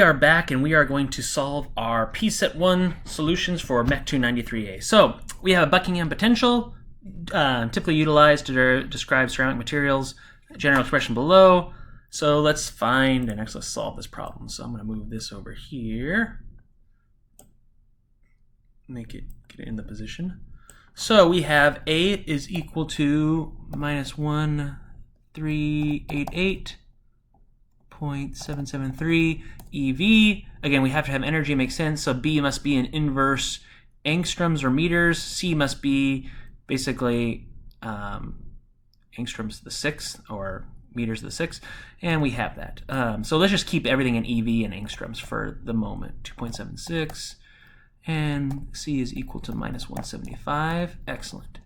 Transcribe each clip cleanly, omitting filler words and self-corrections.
We are back and we are going to solve our Pset 1 solutions for Mech 293A. So we have a Buckingham potential, typically utilized to describe ceramic materials, general expression below. So let's find and actually solve this problem. So I'm going to move this over here, get it in the position. So we have A is equal to minus 1388.773 EV. Again, we have to have energy, makes sense. So B must be in inverse angstroms or meters. C must be basically angstroms to the sixth or meters to the sixth. And we have that. So let's just keep everything in EV and angstroms for the moment. 2.76. And C is equal to minus 175. Excellent.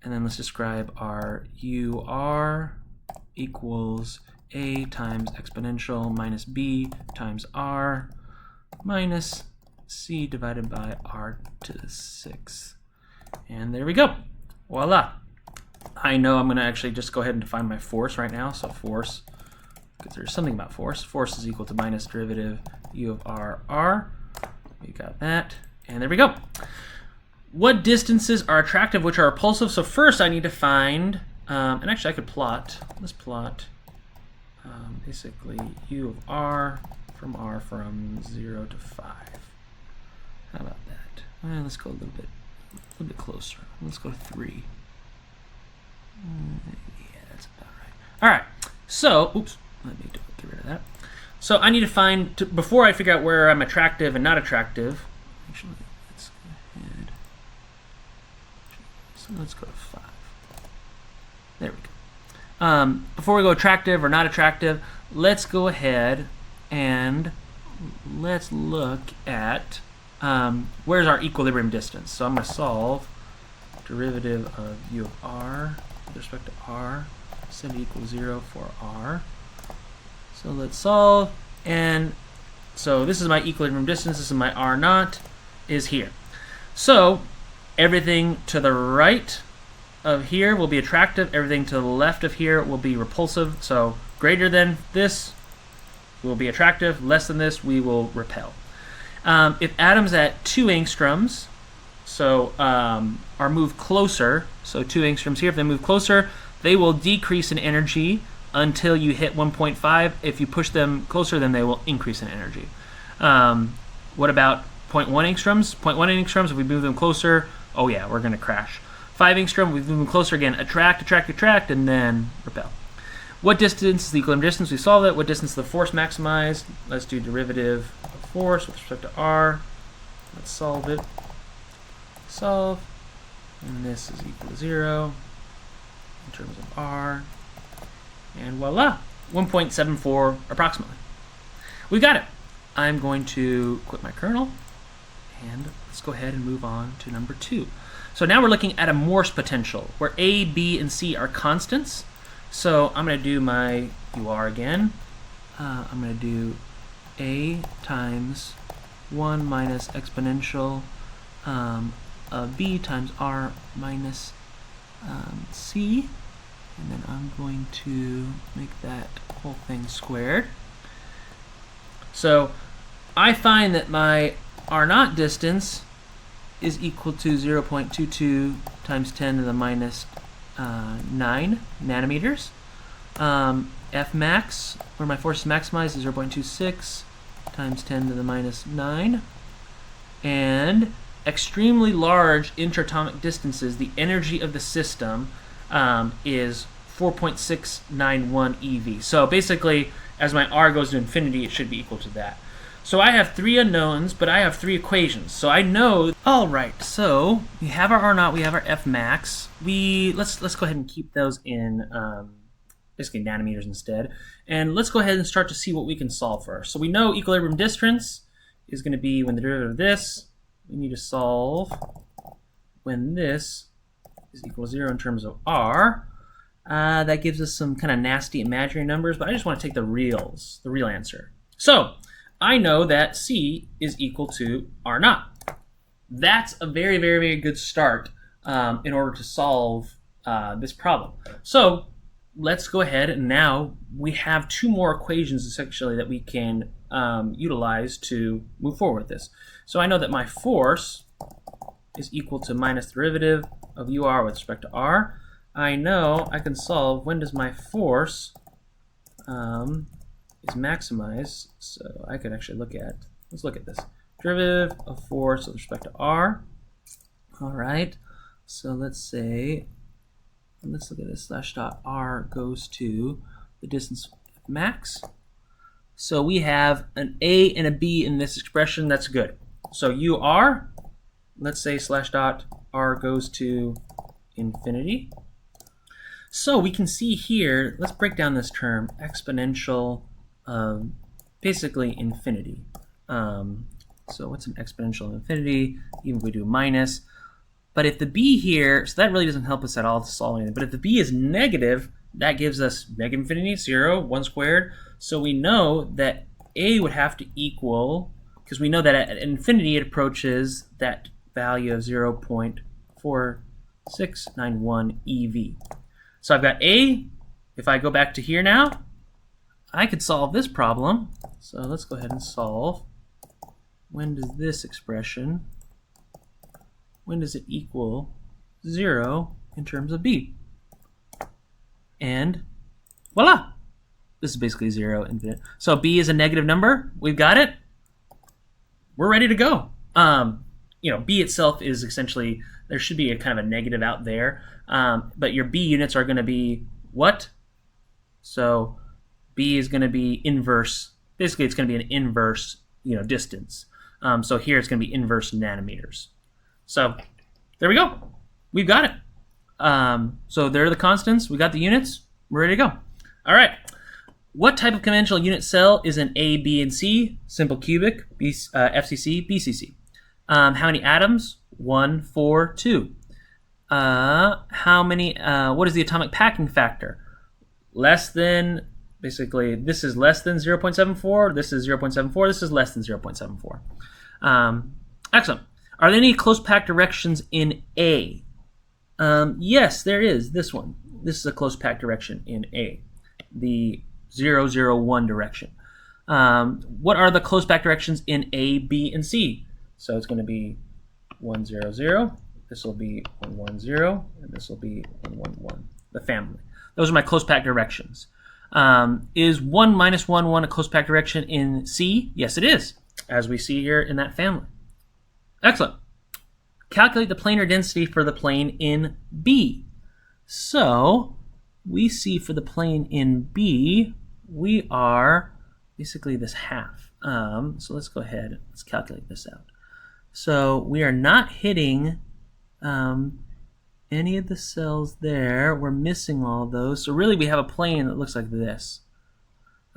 And then let's describe our UR equals A times exponential minus B times R minus C divided by R to the sixth. And there we go. Voila. I know I'm going to actually just go ahead and define my force right now. So force, because there's something about force. Force is equal to minus derivative U of R. We got that. And there we go. What distances are attractive, which are repulsive? So first I need to find, and actually I could plot, let's plot basically U of R from 0 to 5. How about that? Let's go a little bit closer. Let's go to 3. Yeah, that's about right. All right, so, oops, let me get rid of that. So I need to find, before I figure out where I'm attractive and not attractive, actually, let's go ahead. So let's go to 5. There we go. Before we go attractive or not attractive, let's go ahead and let's look at where's our equilibrium distance. So I'm going to solve derivative of U of R with respect to R, set it equals 0 for R. So let's solve, and so this is my equilibrium distance, this is my R naught, is here. So everything to the right of here will be attractive, everything to the left of here will be repulsive. So greater than this will be attractive, less than this we will repel. If atoms at 2 angstroms, so are moved closer, so 2 angstroms here, if they move closer, they will decrease in energy until you hit 1.5. If you push them closer, then they will increase in energy. What about 0.1 angstroms? 0.1 angstroms, if we move them closer, oh yeah, we're going to crash. 5 angstrom, we move them closer again, attract, and then repel. What distance is the equilibrium distance? We solve it. What distance is the force maximized? Let's do derivative of force with respect to R. Let's solve it. Solve. And this is equal to 0 in terms of R. And voila, 1.74 approximately. We got it. I'm going to quit my kernel, and let's go ahead and move on to number 2. So now we're looking at a Morse potential, where A, B, and C are constants. So I'm going to do my UR again. I'm going to do A times 1 minus exponential of B times R minus C. And then I'm going to make that whole thing squared. So I find that my R naught distance is equal to 0.22 times 10 to the minus 9 nanometers. F max, where my force is maximized, is 0.26 times 10 to the minus 9. And extremely large interatomic distances, the energy of the system is 4.691 EV. So basically, as my R goes to infinity, it should be equal to that. So I have 3 unknowns, but I have 3 equations. So I know. All right. So we have our R naught, we have our F max. Let's go ahead and keep those in basically nanometers instead. And let's go ahead and start to see what we can solve first. So we know equilibrium distance is going to be when the derivative of this. We need to solve when this is equal to 0 in terms of R. That gives us some kind of nasty imaginary numbers, but I just want to take the real answer. So I know that C is equal to R naught. That's a very, very, very good start in order to solve this problem. So let's go ahead, and now we have 2 more equations essentially that we can utilize to move forward with this. So I know that my force is equal to minus derivative of UR with respect to R. I know I can solve when does my force is maximized. So I could actually let's look at this. Derivative of force with respect to R. All right, so let's look at this. Slash dot R goes to the distance max. So we have an A and a B in this expression. That's good. So UR, let's say slash dot R goes to infinity. So we can see here, let's break down this term, exponential of basically infinity. So what's an exponential of infinity? Even if we do minus. But if the b here, so that really doesn't help us at all to solve anything. But if the b is negative, that gives us negative infinity, 0, 1 squared. So we know that a would have to equal, because we know that at infinity it approaches that value of 0.4691 EV. So I've got a. If I go back to here now, I could solve this problem. So let's go ahead and solve. When does this expression, when does it equal 0 in terms of b? And voila! This is basically 0 infinite. So b is a negative number. We've got it. We're ready to go. B itself is essentially, there should be a kind of a negative out there. But your b units are going to be what? So b is going to be inverse. Basically, it's going to be an inverse, distance. So here it's going to be inverse nanometers. So there we go. We've got it. So there are the constants. We got the units. We're ready to go. All right. What type of conventional unit cell is an A, B, and C? Simple cubic, FCC, BCC. How many atoms? 1, 4, 2. How many? What is the atomic packing factor? Less than. Basically, this is less than 0.74. This is 0.74. This is less than 0.74. Excellent. Are there any close packed directions in A? Yes, there is. This one. This is a close packed direction in A. The 0, 0, 1 direction. What are the close packed directions in A, B, and C? So it's going to be 1, 0, 0. This will be 1, 1, 0. And this will be 1, 1, 1. The family. Those are my close packed directions. Is 1 minus 1, 1 a close packed direction in C? Yes, it is, as we see here in that family. Excellent. Calculate the planar density for the plane in B. So we see for the plane in B, we are basically this half. So let's go ahead, let's calculate this out. So we are not hitting any of the cells there. We're missing all those. So really we have a plane that looks like this.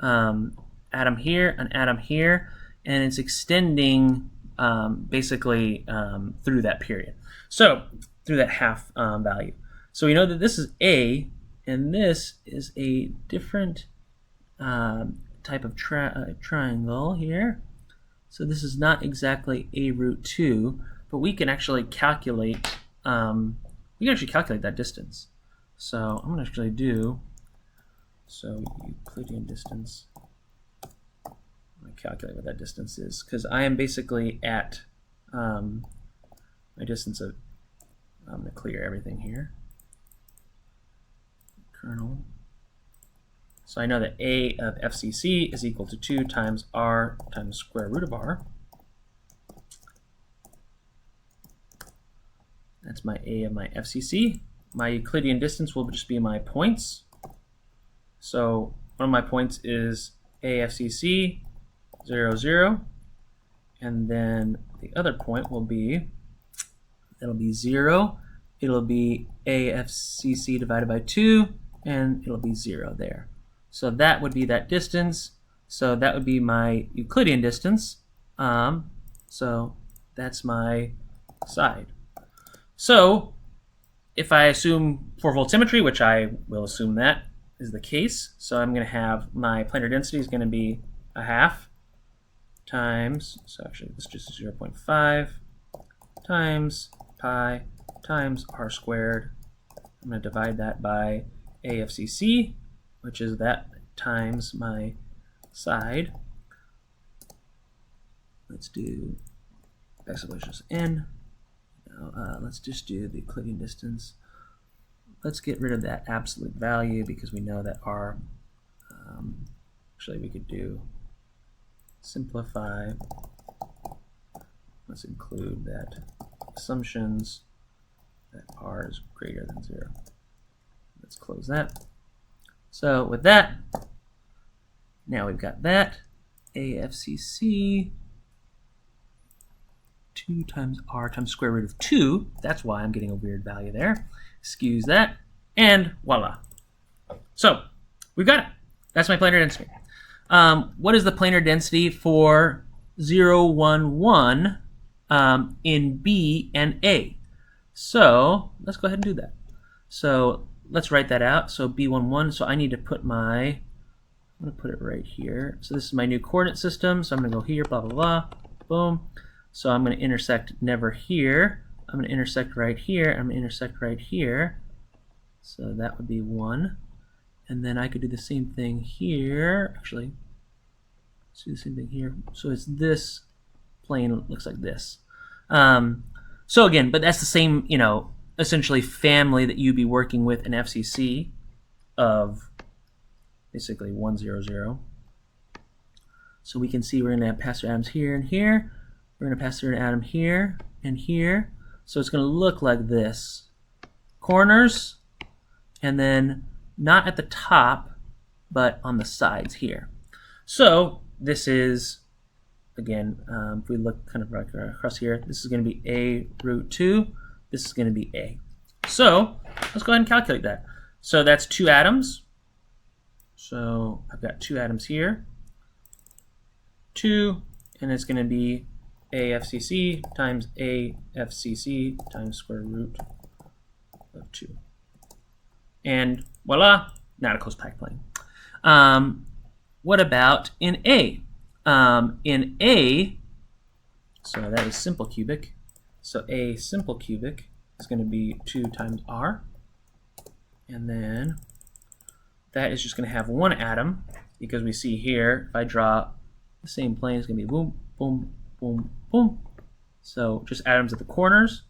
Atom here, an atom here, and it's extending basically through that period. So through that half value. So we know that this is A, and this is a different type of triangle here. So this is not exactly A root 2, but we can actually calculate that distance. So I'm going to actually do, so Euclidean distance. I'm going to calculate what that distance is, because I am basically at my distance of, I'm going to clear everything here. Kernel. So I know that A of FCC is equal to 2 times R times square root of R. That's my A of my FCC. My Euclidean distance will just be my points. So one of my points is AFCC 0, 0. And then the other point will be, it'll be 0. It'll be AFCC divided by 2, and it'll be 0 there. So that would be that distance. So that would be my Euclidean distance. So that's my side. So if I assume 4-fold symmetry, which I will assume that is the case, so I'm going to have my planar density is going to be a half times, so actually this is just 0.5 times pi times r squared. I'm going to divide that by AFCC, which is that times my side. let's do backslash n. Let's just do the Euclidean distance. Let's get rid of that absolute value because we know that our, actually we could do simplify. Let's include that assumptions that r is greater than 0. Let's close that. So with that, now we've got that AFCC 2 times r times square root of 2. That's why I'm getting a weird value there. Excuse that. And voila. So we've got it. That's my planar density. What is the planar density for 0, 1, 1 in B and A? So let's go ahead and do that. So let's write that out. So B11, so I need to put my, I'm going to put it right here. So this is my new coordinate system. So I'm going to go here, blah, blah, blah, boom. So I'm going to intersect never here. I'm going to intersect right here. I'm going to intersect right here. So that would be 1. And then I could do the same thing here. Actually, let's do the same thing here. So it's this plane looks like this. So again, but that's the same, you know, essentially family that you'd be working with in FCC of basically 1, 0, 0. So we can see we're going to have pass through atoms here and here. We're going to pass through an atom here and here. So it's going to look like this. Corners, and then not at the top, but on the sides here. So this is, again, if we look kind of right across here, this is going to be A root 2. This is going to be A. So let's go ahead and calculate that. So that's 2 atoms. So I've got 2 atoms here. 2, and it's going to be AFCC times AFCC times square root of 2. And voila, not a closed packed plane. What about in A? In A, so that is simple cubic. So A simple cubic is going to be 2 times R. And then that is just going to have 1 atom, because we see here, if I draw the same plane, it's going to be boom, boom, boom, boom. So just atoms at the corners.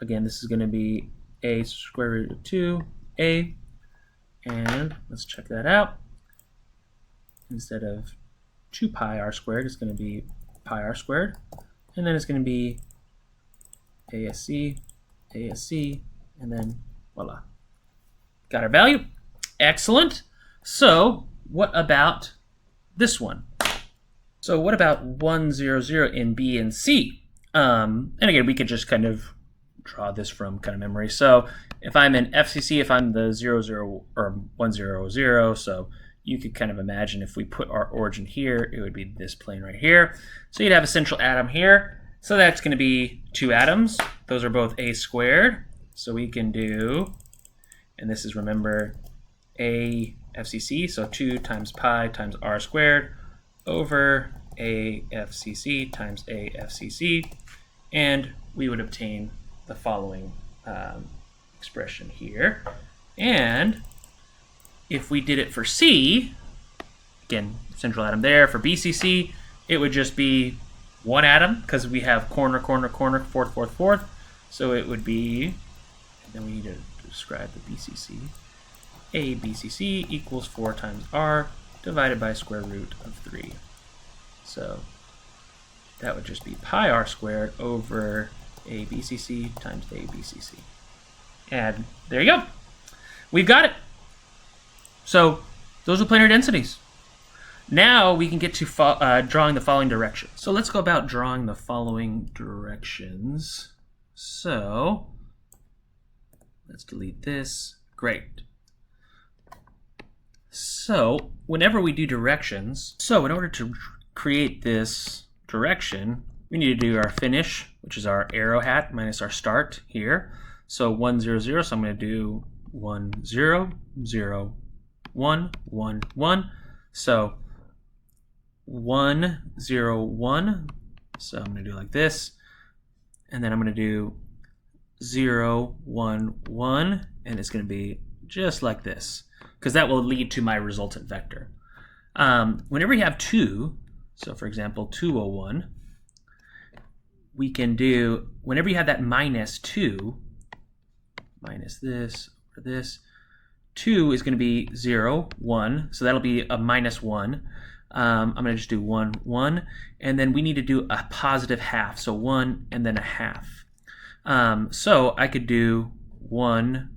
Again, this is going to be A square root of 2A. And let's check that out. Instead of 2 pi r squared, it's going to be pi r squared. And then it's going to be ASC, ASC, and then voila. Got our value. Excellent. So what about this one? So what about 1, 0, 0 in B and C? And again, we could just kind of draw this from kind of memory. So if I'm in FCC, if I'm the 0, 0 or 1, 0, 0, so you could kind of imagine if we put our origin here, it would be this plane right here. So you'd have a central atom here. So that's going to be 2 atoms. Those are both A squared. So we can do, and this is, remember, A FCC, so 2 times pi times r squared over A FCC times A FCC, and we would obtain the following expression here. And if we did it for C, again, central atom there, for BCC, it would just be 1 atom, because we have corner, corner, corner, fourth, fourth, fourth. So it would be, and then we need to describe the BCC. A BCC equals 4 times R divided by square root of 3. So that would just be pi r squared over A BCC times A BCC. And there you go. We've got it. So those are planar densities. Now we can get to drawing the following directions. So let's go about drawing the following directions. So let's delete this. Great. So whenever we do directions, so in order to create this direction, we need to do our finish, which is our arrow hat minus our start here. So 1, 0, 0, so I'm going to do 1, 0, 0, 1, 1, 1. So 1, 0, 1. So I'm going to do like this. And then I'm going to do 0, 1, 1. And it's going to be just like this, because that will lead to my resultant vector. Whenever you have 2, So for example, 201, we can do, whenever you have that minus 2, minus this or this, 2 is going to be 0, 1, so that'll be a minus 1. I'm going to just do 1, 1, and then we need to do a positive half, so 1 and then a half. So I could do 1,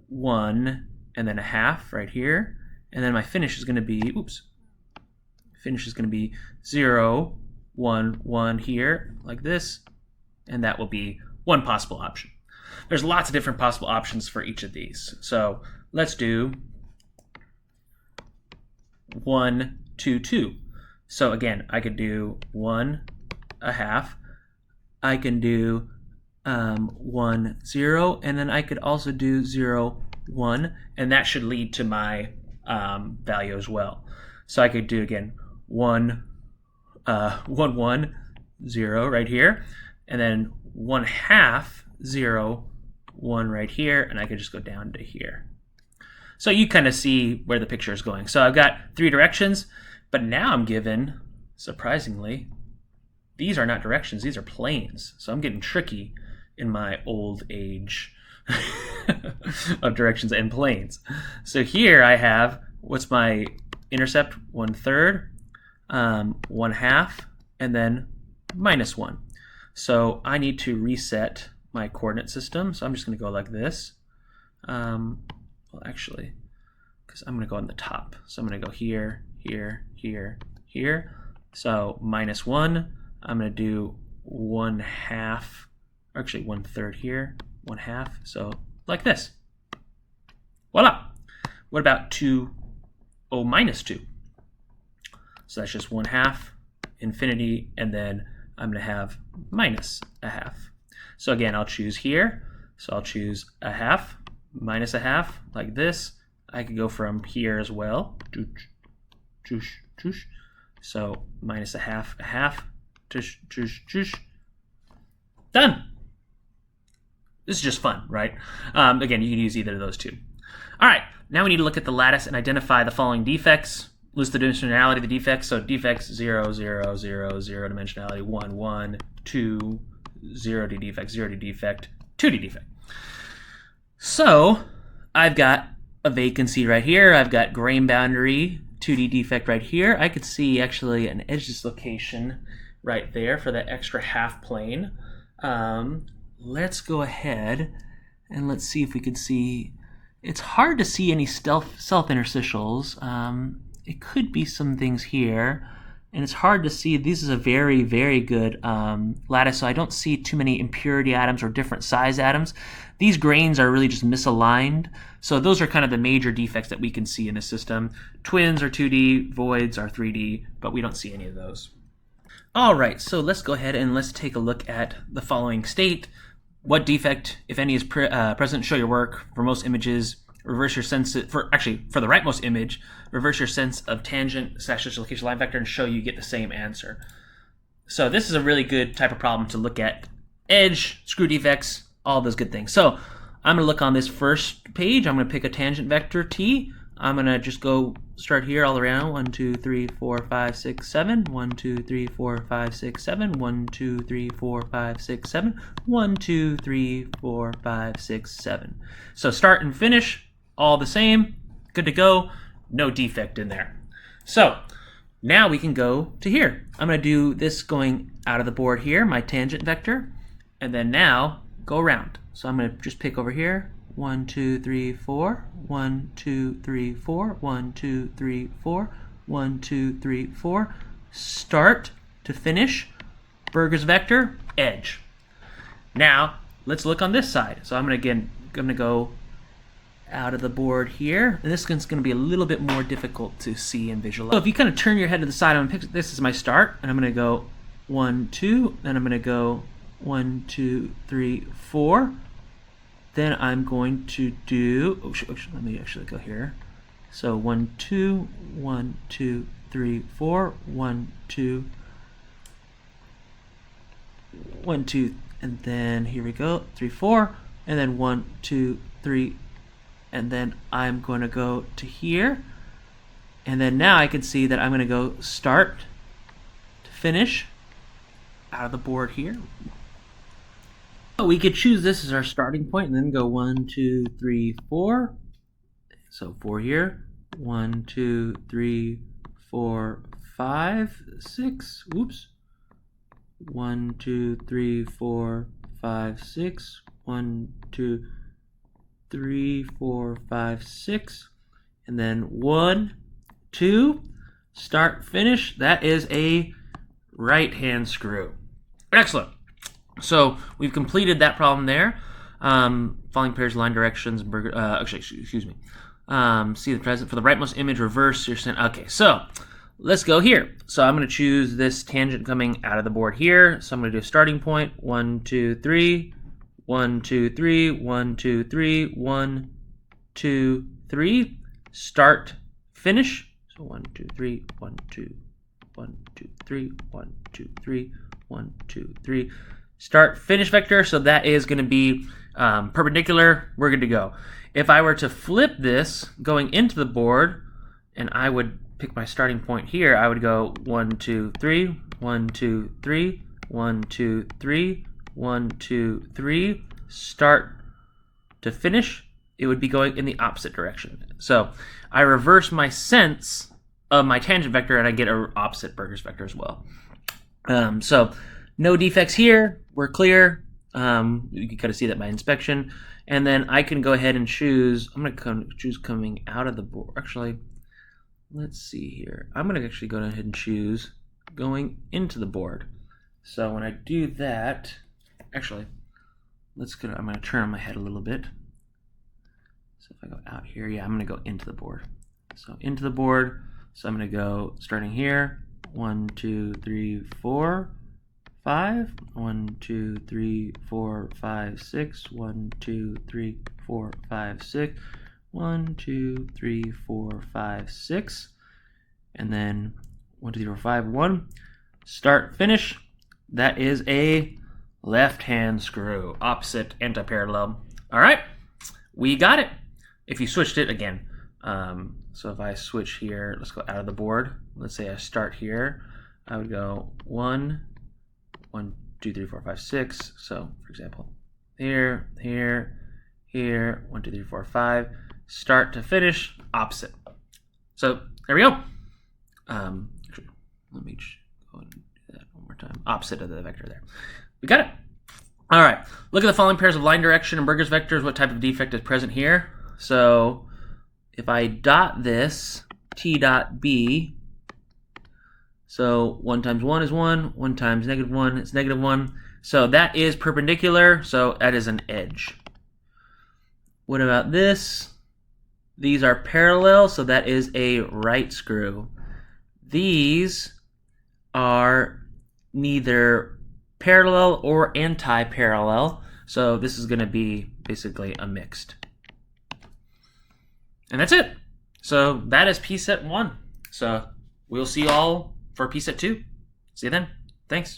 1, and then a half right here, and then my finish is going to be, finish is going to be 0, 1, 1 here, like this, and that will be one possible option. There's lots of different possible options for each of these. So let's do 1, 2, 2. So again, I could do 1, a half. I can do 1, 0, and then I could also do 0, 1, and that should lead to my value as well. So I could do, again, 1, 1, 1, 0 right here, and then 1 half, 0, 1 right here, and I could just go down to here. So you kind of see where the picture is going. So I've got 3 directions, but now I'm given, surprisingly, these are not directions, these are planes. So I'm getting tricky in my old age of directions and planes. So here I have, what's my intercept? 1/3, 1 half, and then minus 1. So I need to reset my coordinate system. So I'm just going to go like this. Well, actually, because I'm going to go on the top. So I'm going to go here, here, here, here. So minus 1. I'm going to do 1 half, or actually 1/3 here, 1 half. So like this. Voila. What about 2, minus 2? So that's just 1 half, infinity, and then I'm going to have minus a half. So again, I'll choose here. So I'll choose a half, minus a half, like this. I could go from here as well. So minus a half, done. This is just fun, right? Again, you can use either of those two. All right, now we need to look at the lattice and identify the following defects. List the dimensionality of the defects. So defects 0, 0, 0, 0 dimensionality, 1, 1, 2, 0D defect, 0D defect, 2D defect. So I've got a vacancy right here. I've got grain boundary, 2D defect right here. I could see actually an edge dislocation right there for that extra half plane. Let's go ahead and let's see if we could see. It's hard to see any self-interstitials. It could be some things here, and it's hard to see. This is a very, very good lattice, so I don't see too many impurity atoms or different size atoms. These grains are really just misaligned, so those are kind of the major defects that we can see in the system. Twins are 2D, voids are 3D, but we don't see any of those. All right, so let's go ahead and let's take a look at the following state. What defect, if any, is present? Show your work. For most images, reverse your sense for the rightmost image, reverse your sense of tangent / dislocation line vector and show you get the same answer. So this is a really good type of problem to look at. Edge, screw defects, all those good things. So I'm going to look on this first page. I'm going to pick a tangent vector t. I'm going to just go start here all around. 1, 2, 3, 4, 5, 6, 7. 1, 2, 3, 4, 5, 6, 7. 1, 2, 3, 4, 5, 6, 7. 1, 2, 3, 4, 5, 6, 7. So start and finish, all the same. Good to go. No defect in there. So now we can go to here. I'm going to do this going out of the board here, my tangent vector, and then now go around. So I'm going to just pick over here. 1, 2, 3, 4. 1, 2, 3, 4. 1, 2, 3, 4. 1, 2, 3, 4. Start to finish. Burger's vector, edge. Now let's look on this side. So I'm going to go out of the board here, and this one's going to be a little bit more difficult to see and visualize. So if you kind of turn your head to the side, I'm going to pick this is my start, and I'm going to go 1, 2, then I'm going to go 1, 2, 3, 4. Then I'm going to do, let me actually go here. So 1, 2, 1, 2, 3, 4, 1, 2, 1, 2, and then here we go, 3, 4, and then 1, 2, 3, and then I'm going to go to here, and then now I can see that I'm going to go start finish out of the board here. We could choose this as our starting point and then go 1, 2, 3, 4. So 4 here. 1, 2, 3, 4, 5, 6. Whoops. 1, 2, 3, 4, 5, 6. 1, 2, 3, 4, 5, 6. And then 1, 2. Start, finish. That is a right hand screw. Excellent. So we've completed that problem there. Falling pairs, line directions, actually, excuse me. See the present. For the rightmost image, reverse your sent. Okay, so let's go here. So I'm going to choose this tangent coming out of the board here. So I'm going to do a starting point. 1, 2, 3. 1, 2, 3. 1, 2, 3. 1, 2, 3. Start, finish. So 1, 2, 3. 1, 2. 1, 2, 3. 1, 2, 3. 1, 2, 3. Start, finish vector. So that is going to be perpendicular. We're good to go. If I were to flip this going into the board, and I would pick my starting point here, I would go 1, 2, 3, 1, 2, 3, 1, 2, 3, 1, 2, 3. Start to finish. It would be going in the opposite direction. So I reverse my sense of my tangent vector, and I get an opposite Burgers vector as well. So no defects here. We're clear. You can kind of see that by inspection. And then I can go ahead and choose. I'm going to choose coming out of the board. Actually, let's see here. I'm going to actually go ahead and choose going into the board. So when I do that, actually, I'm going to turn on my head a little bit. So if I go out here, yeah, I'm going to go into the board. So into the board. So I'm going to go starting here. 1, 2, 3, 4, 5. 1, 2, 3, 4, 5, 6. 1, 2, 3, 4, 5, 6. 1, 2, 3, 4, 5, 6. And then 1, 2, 3, 4, 5, 1. Start, finish. That is a left hand screw, opposite anti-parallel. All right, we got it. If you switched it again, so if I switch here, let's go out of the board. Let's say I start here. I would go 1, 2, 3, 4, 5, 6. So for example, here, here, here, 1, 2, 3, 4, 5. Start to finish, opposite. So there we go. Actually, let me go and do that one more time. Opposite of the vector there. We got it. All right. Look at the following pairs of line direction and Burgers vectors. What type of defect is present here? So if I dot this, t dot b, so 1 times 1 is 1, 1 times -1 is -1. So that is perpendicular, so that is an edge. What about this? These are parallel, so that is a right screw. These are neither parallel or anti-parallel, so this is going to be basically a mixed. And that's it. So that is Pset 1. So we'll see you all for Pset 2. See you then. Thanks.